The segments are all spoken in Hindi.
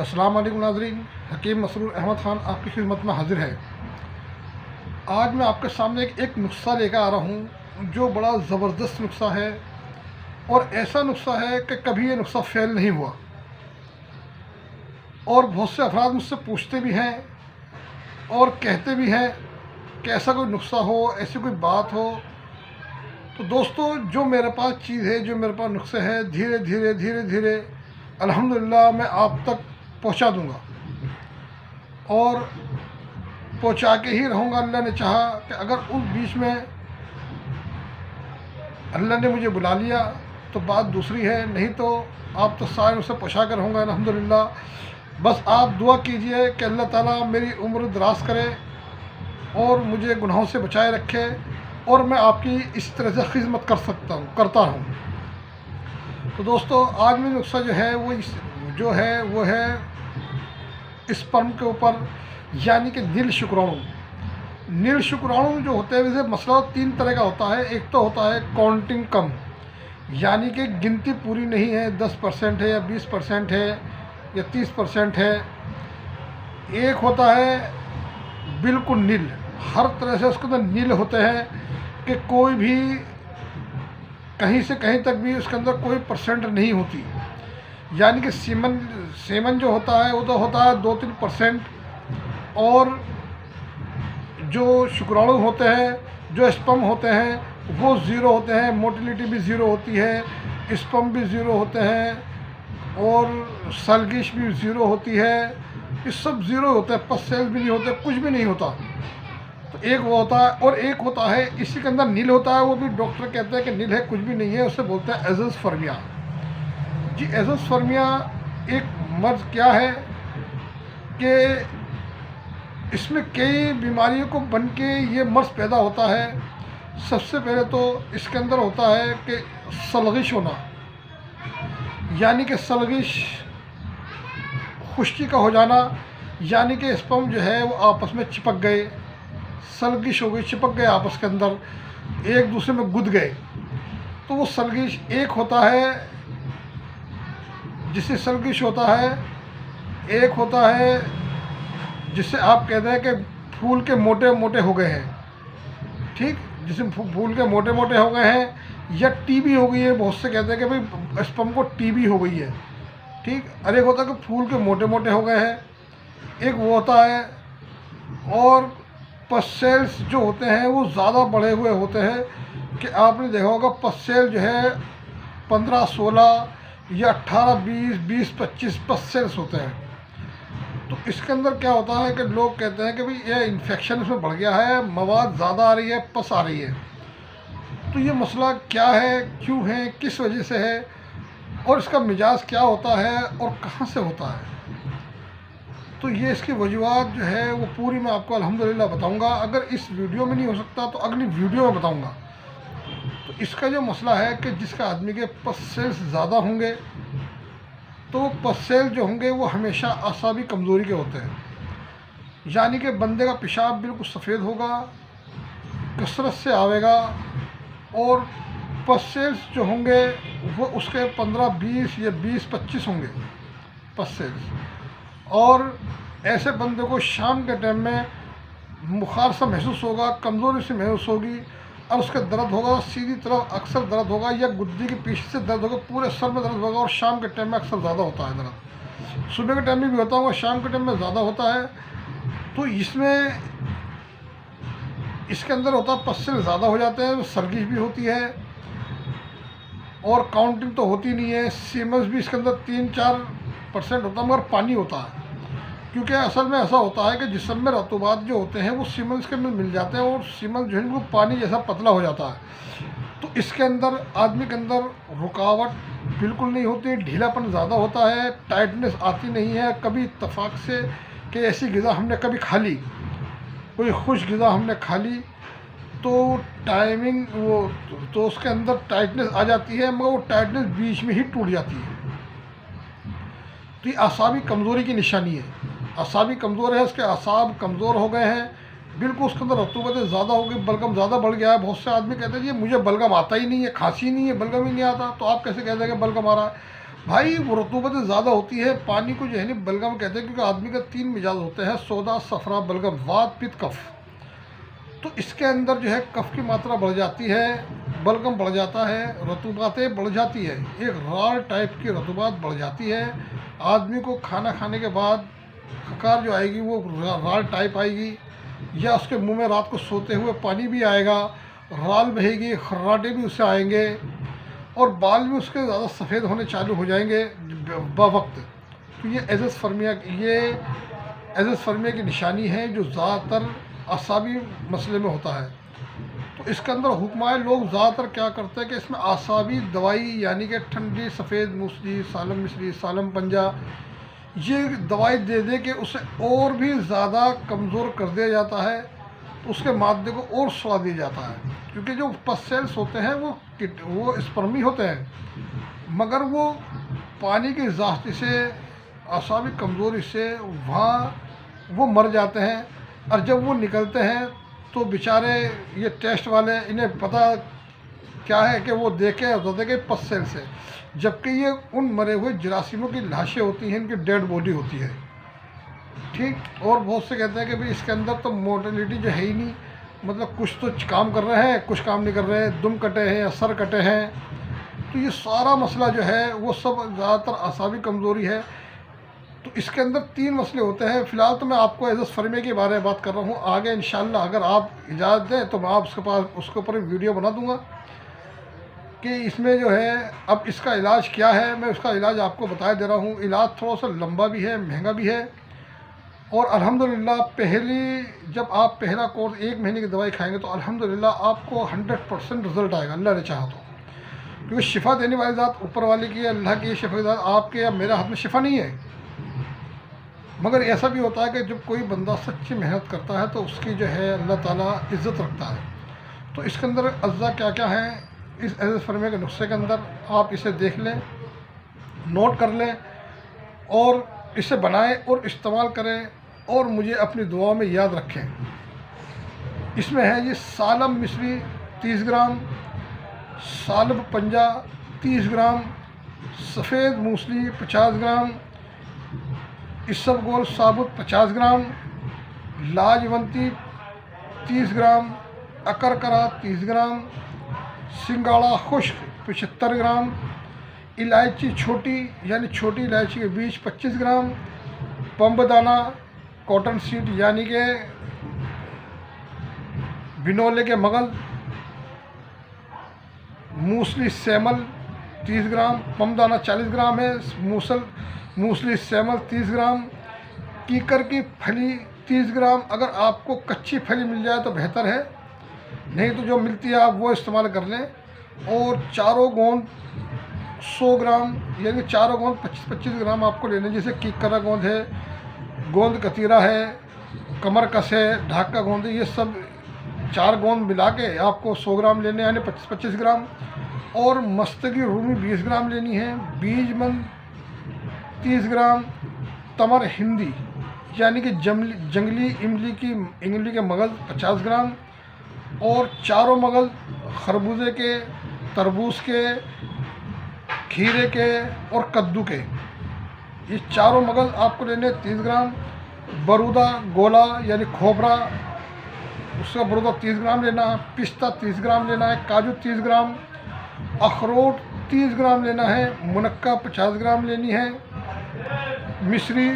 अस्सलाम वालेकुम नाज़रीन, हकीम मसरूर अहमद ख़ान आपकी खिदमत में हाजिर है। आज मैं आपके सामने एक नुस्ख़ा लेकर आ रहा हूँ जो बड़ा ज़बरदस्त नुस्ख़ा है और ऐसा नुस्ख़ा है कि कभी ये नुस्ख़ा फ़ेल नहीं हुआ। और बहुत से अफराद मुझसे पूछते भी हैं और कहते भी हैं कि ऐसा कोई नुस्ख़ा हो, ऐसी कोई बात हो। तो दोस्तों, जो मेरे पास चीज़ है, जो मेरे पास नुस्खे हैं, धीरे धीरे अल्हम्दुलिल्लाह मैं आप तक पहुंचा दूंगा और पहुंचा के ही रहूँगा। अल्लाह ने चाहा कि अगर उस बीच में अल्लाह ने मुझे बुला लिया तो बात दूसरी है, नहीं तो आप तो सारे उसे पहुँचा कर रहूँगा अल्हम्दुलिल्लाह। बस आप दुआ कीजिए कि अल्लाह ताला मेरी उम्र दराज करे और मुझे गुनाहों से बचाए रखे और मैं आपकी इस तरह से खिदमत करता हूँ। तो दोस्तों, आज में नुस्खा वो है स्पर्म के ऊपर, यानी कि नील शुक्राणु। नील शुक्राणु जो होते हैं, वैसे मसला 3 तरह का होता है। एक तो होता है काउंटिंग कम, यानी कि गिनती पूरी नहीं है, 10% है या 20% है या 30% है। एक होता है बिल्कुल नील, हर तरह से उसके अंदर नील होते हैं कि कोई भी कहीं से कहीं तक भी उसके अंदर कोई परसेंट नहीं होती। यानी कि सेमन जो होता है वो तो होता है 2-3%, और जो शुक्राणु होते हैं, जो स्पर्म होते हैं वो ज़ीरो होते हैं। मोटिलिटी भी ज़ीरो होती है, स्पर्म भी ज़ीरो होते हैं और सलगिश भी ज़ीरो होती है। ये सब ज़ीरो होते हैं, पस सेल्स भी नहीं होते, कुछ भी नहीं होता। तो एक वो होता है, और एक होता है इसी के अंदर नील होता है। वो भी डॉक्टर कहते हैं कि नील है, कुछ भी नहीं है, उसे बोलते हैं एज़ोस्पर्मिया। जी, एज़ोस्पर्मिया एक मर्ज़ क्या है कि इसमें कई बीमारियों को बन के ये मर्ज़ पैदा होता है। सबसे पहले तो इसके अंदर होता है कि सलगिश होना, यानी कि सलगिश, खुश्की का हो जाना, यानी कि स्पर्म जो है वो आपस में चिपक गए, सलगिश हो गई, चिपक गए आपस के अंदर, एक दूसरे में गुद गए। तो वो सलगिश एक होता है जिससे सलगिश होता है। एक होता है जिससे आप कहते हैं कि फूल के मोटे मोटे हो गए हैं, ठीक, जिसमें फूल के मोटे मोटे हो गए हैं, या टीबी हो गई है। बहुत से कहते हैं कि भाई स्पर्म को टीबी हो गई है, ठीक। और एक होता है कि फूल के मोटे मोटे हो गए हैं, एक वो होता है। और पस सेल्स जो होते हैं वो ज़्यादा बढ़े हुए होते हैं कि आपने देखा होगा पस सेल जो है 15-16 या 18-20, 20-25 पस सेल्स होते हैं। तो इसके अंदर क्या होता है कि लोग कहते हैं कि भाई ये इन्फेक्शन इसमें बढ़ गया है, मवाद ज़्यादा आ रही है, पस आ रही है। तो ये मसला क्या है, क्यों है, किस वजह से है, और इसका मिजाज क्या होता है और कहाँ से होता है। तो ये इसकी वजूहत जो है वो पूरी मैं आपको अल्हम्दुलिल्लाह बताऊंगा। अगर इस वीडियो में नहीं हो सकता तो अगली वीडियो में बताऊंगा। तो इसका जो मसला है कि जिसका आदमी के पस सेल्स ज़्यादा होंगे तो पस सेल जो होंगे वो हमेशा आसाबी कमज़ोरी के होते हैं, यानी कि बंदे का पेशाब बिल्कुल सफ़ेद होगा, कसरत से आवेगा, और पस सेल्स जो होंगे वो उसके 15-20 या 20-25 होंगे पस सेल्स। और ऐसे बंदे को शाम के टाइम में बुखार सा महसूस होगा, कमज़ोरी से महसूस होगी, और उसका दर्द होगा सीधी तरफ, अक्सर दर्द होगा, या गुद्दी के पीछे से दर्द होगा, पूरे सर में दर्द होगा। और शाम के टाइम में अक्सर ज़्यादा होता है दर्द, सुबह के टाइम में भी होता होगा, शाम के टाइम में ज़्यादा होता है। तो इसके अंदर होता है पस सेल ज़्यादा हो जाते हैं, सलगिश भी होती है, और काउंटिंग तो होती नहीं है। सीमस भी इसके अंदर 3-4% होता है, मगर पानी होता है। क्योंकि असल में ऐसा होता है कि जिस्म में रतूबात जो होते हैं वो सीमन के अंदर मिल जाते हैं, और सीमन जो है वो पानी जैसा पतला हो जाता है। तो इसके अंदर आदमी के अंदर रुकावट बिल्कुल नहीं होती, ढीलापन ज़्यादा होता है, टाइटनेस आती नहीं है। कभी इत्तफाक से कि ऐसी ग़िज़ा हमने कभी खा ली, कोई खुश ग़िज़ा हमने खा ली, तो टाइमिंग वो तो उसके अंदर टाइटनेस आ जाती है, मगर वो टाइटनेस बीच में ही टूट जाती है। तो ये आसाबी कमज़ोरी की निशानी है। आसाबी कमज़ोर है, उसके आसाब कमज़ोर हो गए हैं, बिल्कुल उसके अंदर रतूबतें ज़्यादा हो गई, बलगम ज़्यादा बढ़ गया है। बहुत से आदमी कहते हैं जी मुझे बलगम आता ही नहीं है, खांसी नहीं है, बलगम ही नहीं आता। तो आप कैसे कहते हैं कि बलगम आ रहा है? भाई वो रतूबत ज़्यादा होती है, पानी को जो है ना बलगम कहते हैं, क्योंकि आदमी का 3 मिजाज होते हैं, सोदा, सफरा, बलगम, वात, पित्त, कफ। तो इसके अंदर जो है कफ की मात्रा बढ़ जाती है, बलगम बढ़ जाता है, रतूबातें बढ़ जाती है, एक राल टाइप की रतूबात बढ़ जाती है। आदमी को खाना खाने के बाद खकार जो आएगी वो राल टाइप आएगी, या उसके मुंह में रात को सोते हुए पानी भी आएगा, राल बहेगी, खर्राटे भी उससे आएंगे, और बाल भी उसके ज़्यादा सफ़ेद होने चालू हो जाएंगे बवक्त। तो ये एज़ोस्पर्मिया की निशानी है जो ज़्यादातर आसाबी मसले में होता है। तो इसके अंदर हुक्माए लोग ज़्यादातर क्या करते हैं कि इसमें आसाबी दवाई यानी कि ठंडी सफ़ेद मूसली, सालम मिश्री, सालम पंजा, ये दवाई दे दे के उसे और भी ज़्यादा कमज़ोर कर दिया जाता है, तो उसके मादे को और सुला दिया जाता है। क्योंकि जो पस सेल्स होते हैं वो स्पर्मी होते हैं, मगर वो पानी की ज़्यादती से, आसाबी कमज़ोरी से वहाँ वो मर जाते हैं। और जब वो निकलते हैं तो बेचारे ये टेस्ट वाले, इन्हें पता क्या है कि वो देखे होते कि पस सेल्स है, जबकि ये उन मरे हुए जरासीमों की लाशें होती हैं, इनकी डेड बॉडी होती है। ठीक। और बहुत से कहते हैं कि भाई इसके अंदर तो मोर्टेलिटी जो है ही नहीं, मतलब कुछ तो काम कर रहे हैं, कुछ काम नहीं कर रहे हैं, दुम कटे हैं या सर कटे हैं। तो ये सारा मसला जो है वो सब ज़्यादातर आसाबी कमज़ोरी है। तो इसके अंदर 3 मसले होते हैं। फ़िलहाल तो मैं आपको एज़ोस्पर्मिया के बारे में बात कर रहा हूँ, आगे इंशाल्लाह अगर आप इजाज़त दें तो मैं आप उसके ऊपर वीडियो बना दूँगा कि इसमें जो है अब इसका इलाज क्या है। मैं उसका इलाज आपको बता दे रहा हूँ। इलाज थोड़ा सा लंबा भी है, महंगा भी है, और अल्हम्दुलिल्लाह जब आप पहला कोर्स 1 महीने की दवाई खाएंगे तो अल्हम्दुलिल्लाह आपको 100% रिज़ल्ट आएगा, अल्लाह ने चाहा तो। क्योंकि शिफा देने वाली ज़ात ऊपर वाले की है, अल्लाह की शिफा की ज़ात, आपके या मेरे हाथ में शिफा नहीं है। मगर ऐसा भी होता है कि जब कोई बंदा सच्ची मेहनत करता है तो उसकी जो है अल्लाह ताला इज़्ज़त रखता है। तो इसके अंदर अज्जा क्या क्या हैं इस एज़ोस्पर्मिया के नुस्खे के अंदर, आप इसे देख लें, नोट कर लें, और इसे बनाएं और इस्तेमाल करें, और मुझे अपनी दुआ में याद रखें। इसमें है ये सालम मिश्री 30 ग्राम, सालब पंजा 30 ग्राम, सफ़ेद मूसली 50 ग्राम, इसबगोल साबुत 50 ग्राम, लाजवंती 30 ग्राम, अकरकरा 30 ग्राम, सिंगाड़ा खुश्क 75 ग्राम, इलायची छोटी यानी छोटी इलायची के बीज 25 ग्राम, पम्बदाना कॉटन सीड यानी कि बिनोले के मगज़, मूसली सेमल 30 ग्राम, पम्बदाना 40 ग्राम है, मूसली सेमल 30 ग्राम, कीकर की फली 30 ग्राम। अगर आपको कच्ची फली मिल जाए तो बेहतर है, नहीं तो जो मिलती है आप वो इस्तेमाल कर लें। और चारों गोंद 100 ग्राम, यानी चारों गोंद 25-25 ग्राम आपको लेने, जैसे कीकरा गोंद है, गोंद कतीरा है, कमर कस है, ढाका गोंद है, ये सब 4 गोंद मिला के आपको 100 ग्राम लेने, यानी 25-25 ग्राम। और मस्तगी रूमी 20 ग्राम लेनी है, बीजमंद 30 ग्राम, तमर हिंदी यानी कि जंगली इमली के मगज़ 50 ग्राम, और चारों मगज़ खरबूजे के, तरबूज के, खीरे के और कद्दू के, ये चारों मगज़ आपको लेने 30 ग्राम। बरूदा गोला यानी खोबरा, उसका बरूदा 30 ग्राम लेना है, पिस्ता 30 ग्राम लेना है, काजू 30 ग्राम, अखरोट 30 ग्राम लेना है, मुनक्का 50 ग्राम लेनी है, मिश्री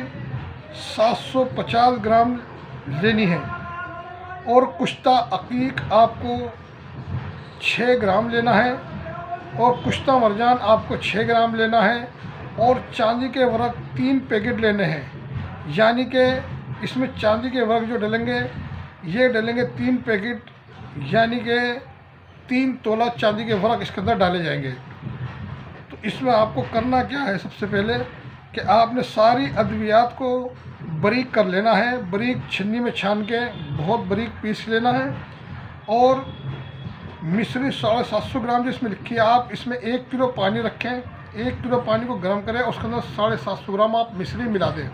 750 ग्राम लेनी है, और कुश्ता अकीक आपको 6 ग्राम लेना है, और कुश्ता मरजान आपको 6 ग्राम लेना है, और चांदी के वर्क 3 पैकेट लेने हैं। यानी कि इसमें चांदी के वर्क जो डलेंगे ये डलेंगे 3 पैकेट, यानी कि 3 तोला चांदी के वर्क इसके अंदर डाले जाएंगे। तो इसमें आपको करना क्या है, सबसे पहले कि आपने सारी अद्वियात को बारीक कर लेना है, बारीक छन्नी में छान के बहुत बारीक पीस लेना है। और मिश्री 750 ग्राम जिसमें लिखी है, आप इसमें 1 किलो पानी रखें, 1 किलो पानी को गर्म करें, उसके अंदर 750 ग्राम आप मिश्री मिला दें।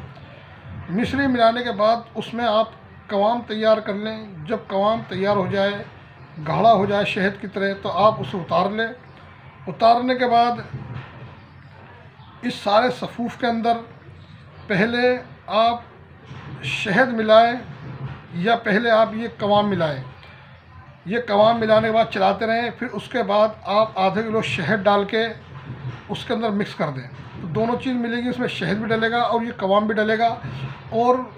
मिश्री मिलाने के बाद उसमें आप कवाम तैयार कर लें। जब कवाम तैयार हो जाए, गाढ़ा हो जाए शहद की तरह, तो आप उसे उतार लें। उतारने के बाद इस सारे सफ़ूफ़ के अंदर पहले आप शहद मिलाएं या पहले आप ये कवाम मिलाएं। ये कवाम मिलाने के बाद चलाते रहें, फिर उसके बाद आप आधे किलो शहद डाल के उसके अंदर मिक्स कर दें। तो दोनों चीज़ मिलेगी, उसमें शहद भी डलेगा और ये कवाम भी डलेगा। और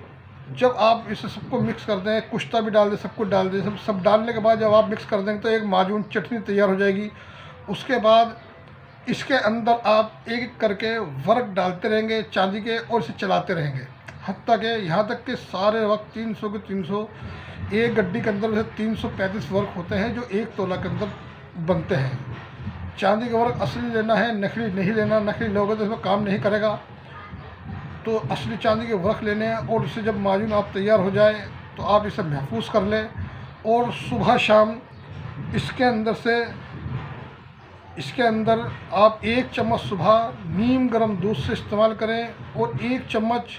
जब आप इसे सबको मिक्स कर दें, कुश्ता भी डाल दें, सब कुछ डाल दें, सब डालने के बाद जब आप मिक्स कर देंगे तो एक माजून चटनी तैयार हो जाएगी। उसके बाद इसके अंदर आप एक एक करके वर्क डालते रहेंगे चांदी के और इसे चलाते रहेंगे हत्ता के यहाँ तक कि सारे वक्त 300 के 300 एक गड्डी के अंदर वैसे 335 वर्क होते हैं जो 1 तोला के अंदर बनते हैं। चांदी का वर्क असली लेना है, नकली नहीं लेना। नकली लोगे तो इसमें काम नहीं करेगा। तो असली चांदी के वर्क लेने हैं और इसे जब माजून आप तैयार हो जाए तो आप इसे महफूज कर लें। और सुबह शाम इसके अंदर आप 1 चम्मच सुबह नीम गर्म दूध से इस्तेमाल करें और 1 चम्मच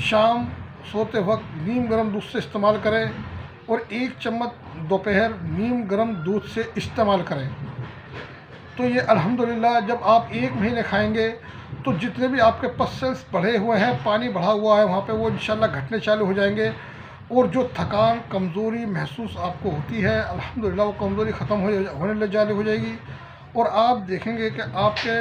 शाम सोते वक्त नीम गर्म दूध से इस्तेमाल करें और 1 चम्मच दोपहर नीम गर्म दूध से इस्तेमाल करें। तो ये अल्हम्दुलिल्लाह जब आप 1 महीने खाएंगे तो जितने भी आपके पसल्स बढ़े हुए हैं, पानी बढ़ा हुआ है वहाँ पे, वो इंशाल्लाह घटने चालू हो जाएंगे। और जो थकान कमज़ोरी महसूस आपको होती है, अल्हम्दुलिल्लाह वो कमज़ोरी ख़त्म होने चालू हो जाएगी। और आप देखेंगे कि आपके